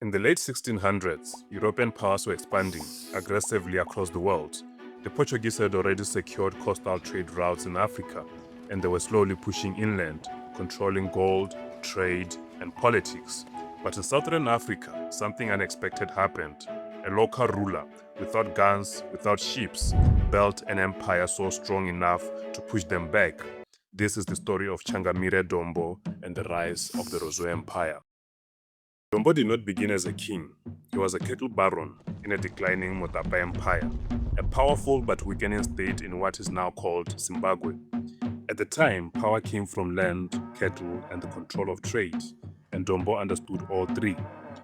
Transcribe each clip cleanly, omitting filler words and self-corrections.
In the late 1600s, European powers were expanding aggressively across the world. The Portuguese had already secured coastal trade routes in Africa, and they were slowly pushing inland, controlling gold, trade, and politics. But in southern Africa, something unexpected happened. A local ruler, without guns, without ships, built an empire so strong enough to push them back. This is the story of Changamire Dombo and the rise of the Rozo Empire. Dombo did not begin as a king. He was a cattle baron in a declining Motapa empire, a powerful but weakening state in what is now called Zimbabwe. At the time, power came from land, cattle, and the control of trade, and Dombo understood all three.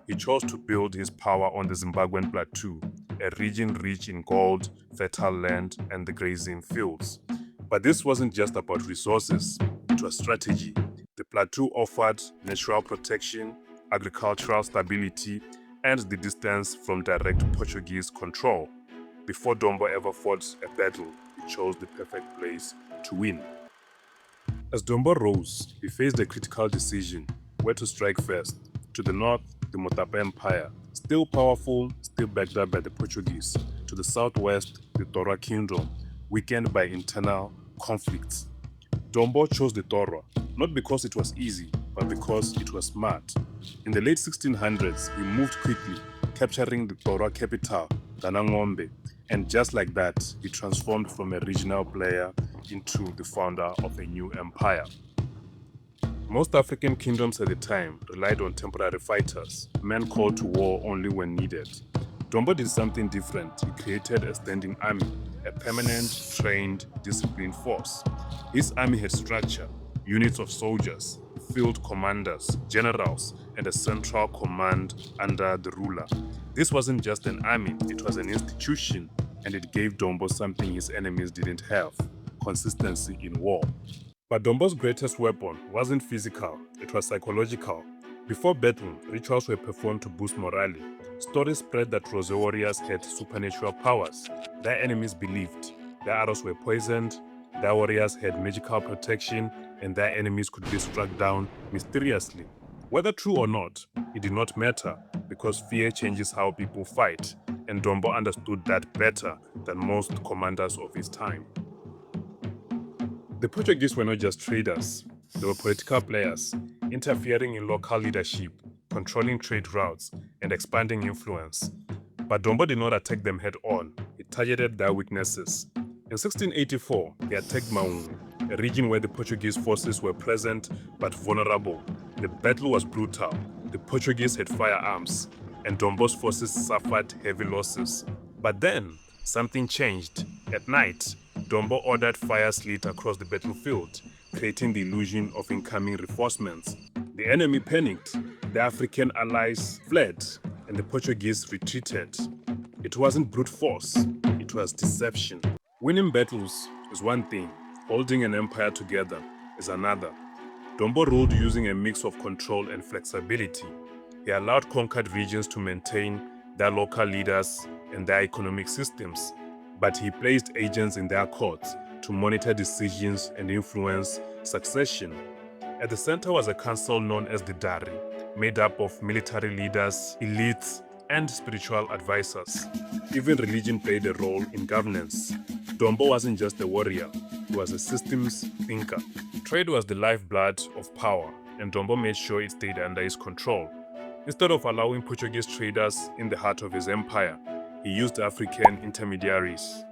He chose to build his power on the Zimbabwean plateau, a region rich in gold, fertile land, and the grazing fields. But this wasn't just about resources, it was strategy. The plateau offered natural protection, agricultural stability, and the distance from direct Portuguese control. Before Dombo ever fought a battle, he chose the perfect place to win. As Dombo rose, he faced a critical decision: where to strike first. To the north, the Motapa Empire, still powerful, still backed up by the Portuguese. To the southwest, the Torwa Kingdom, weakened by internal conflicts. Dombo chose the Torwa, not because it was easy, but because it was smart. In the late 1600s, he moved quickly, capturing the Torwa capital, Danangombe, and just like that, he transformed from a regional player into the founder of a new empire. Most African kingdoms at the time relied on temporary fighters, men called to war only when needed. Dombo did something different. He created a standing army, a permanent, trained, disciplined force. His army had structure, units of soldiers, field commanders, generals, and a central command under the ruler. This wasn't just an army, it was an institution, and it gave Dombo something his enemies didn't have: consistency in war. But Dombo's greatest weapon wasn't physical, it was psychological. Before battle, rituals were performed to boost morale. Stories spread that Rozo warriors had supernatural powers. Their enemies believed their arrows were poisoned, their warriors had magical protection, and their enemies could be struck down mysteriously. Whether true or not, it did not matter, because fear changes how people fight, and Dombo understood that better than most commanders of his time. The Portuguese were not just traders, they were political players, interfering in local leadership, controlling trade routes, and expanding influence. But Dombo did not attack them head on, he targeted their weaknesses. In 1684, he attacked Maungu, a region where the Portuguese forces were present but vulnerable. The battle was brutal, the Portuguese had firearms, and Dombo's forces suffered heavy losses. But then, something changed. At night, Dombo ordered fires lit across the battlefield, creating the illusion of incoming reinforcements. The enemy panicked, the African allies fled, and the Portuguese retreated. It wasn't brute force, it was deception. Winning battles is one thing, holding an empire together is another. Dombo ruled using a mix of control and flexibility. He allowed conquered regions to maintain their local leaders and their economic systems, but he placed agents in their courts to monitor decisions and influence succession. At the center was a council known as the Dari, made up of military leaders, elites, and spiritual advisors. Even religion played a role in governance. Dombo wasn't just a warrior, he was a systems thinker. Trade was the lifeblood of power, and Dombo made sure it stayed under his control. Instead of allowing Portuguese traders in the heart of his empire, he used African intermediaries.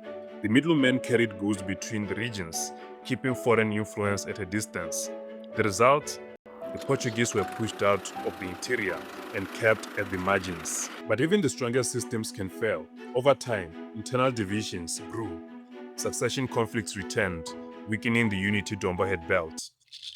The middlemen carried goods between the regions, keeping foreign influence at a distance. The result? The Portuguese were pushed out of the interior and kept at the margins. But even the strongest systems can fail. Over time, internal divisions grew. Succession conflicts returned, weakening the unity Dombo had built.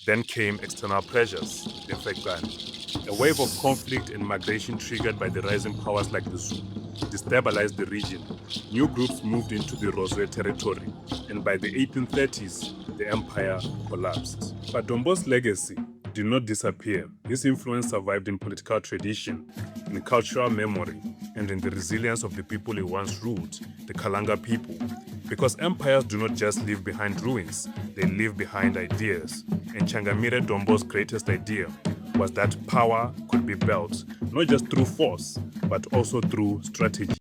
Then came external pressures, the Infekani. A wave of conflict and migration triggered by the rising powers like the Zulu destabilized the region. New groups moved into the Rozo territory, and by the 1830s, the empire collapsed. But Dombo's legacy did not disappear. His influence survived in political tradition, in cultural memory, and in the resilience of the people he once ruled, the Kalanga people. Because empires do not just leave behind ruins, they leave behind ideas. And Changamire Dombo's greatest idea was that power could be built not just through force, but also through strategy.